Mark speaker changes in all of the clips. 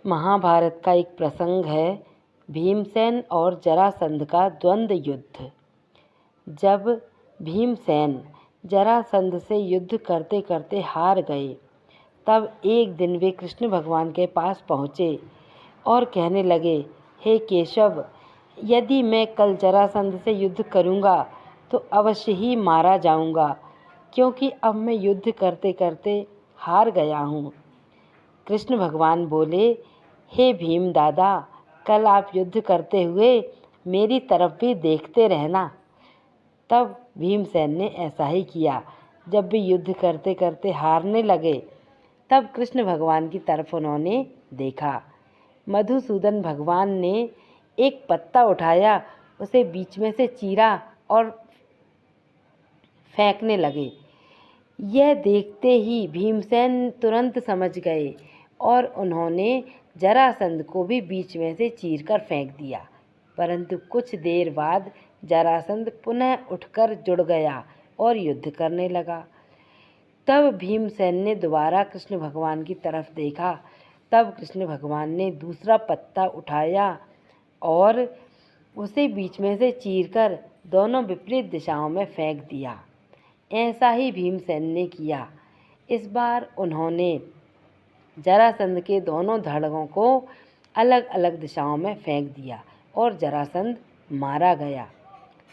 Speaker 1: महाभारत का एक प्रसंग है भीमसेन और जरासंध का द्वंद्व युद्ध। जब भीमसेन जरासंध से युद्ध करते करते हार गए, तब एक दिन वे कृष्ण भगवान के पास पहुँचे और कहने लगे, हे केशव, यदि मैं कल जरासंध से युद्ध करूँगा तो अवश्य ही मारा जाऊँगा, क्योंकि अब मैं युद्ध करते करते हार गया हूँ। कृष्ण भगवान बोले, हे भीम दादा, कल आप युद्ध करते हुए मेरी तरफ भी देखते रहना। तब भीमसेन ने ऐसा ही किया। जब भी युद्ध करते करते हारने लगे, तब कृष्ण भगवान की तरफ उन्होंने देखा। मधुसूदन भगवान ने एक पत्ता उठाया, उसे बीच में से चीरा और फेंकने लगे। यह देखते ही भीमसेन तुरंत समझ गए और उन्होंने जरासंध को भी बीच में से चीरकर फेंक दिया। परंतु कुछ देर बाद जरासंध पुनः उठकर जुड़ गया और युद्ध करने लगा। तब भीमसेन ने दोबारा कृष्ण भगवान की तरफ देखा। तब कृष्ण भगवान ने दूसरा पत्ता उठाया और उसे बीच में से चीरकर दोनों विपरीत दिशाओं में फेंक दिया। ऐसा ही भीमसेन ने किया। इस बार उन्होंने जरासंध के दोनों धड़ों को अलग अलग दिशाओं में फेंक दिया और जरासंध मारा गया।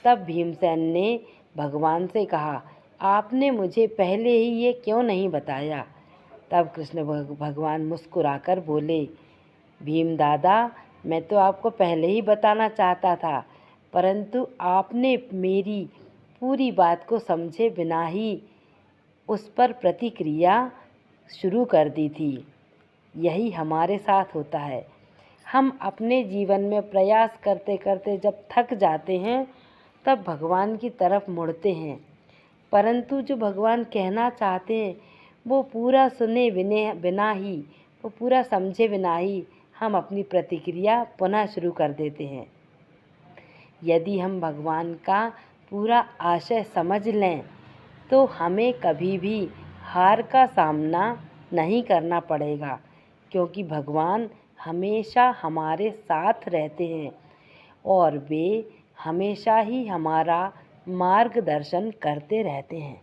Speaker 1: तब भीमसेन ने भगवान से कहा, आपने मुझे पहले ही ये क्यों नहीं बताया? तब कृष्ण भगवान मुस्कुराकर बोले, भीम दादा, मैं तो आपको पहले ही बताना चाहता था, परंतु आपने मेरी पूरी बात को समझे बिना ही उस पर प्रतिक्रिया शुरू कर दी थी। यही हमारे साथ होता है। हम अपने जीवन में प्रयास करते करते जब थक जाते हैं, तब भगवान की तरफ मुड़ते हैं, परंतु जो भगवान कहना चाहते हैं वो पूरा सुने बिना ही, वो पूरा समझे बिना ही हम अपनी प्रतिक्रिया पुनः शुरू कर देते हैं। यदि हम भगवान का पूरा आशय समझ लें तो हमें कभी भी हार का सामना नहीं करना पड़ेगा, क्योंकि भगवान हमेशा हमारे साथ रहते हैं और वे हमेशा ही हमारा मार्गदर्शन करते रहते हैं।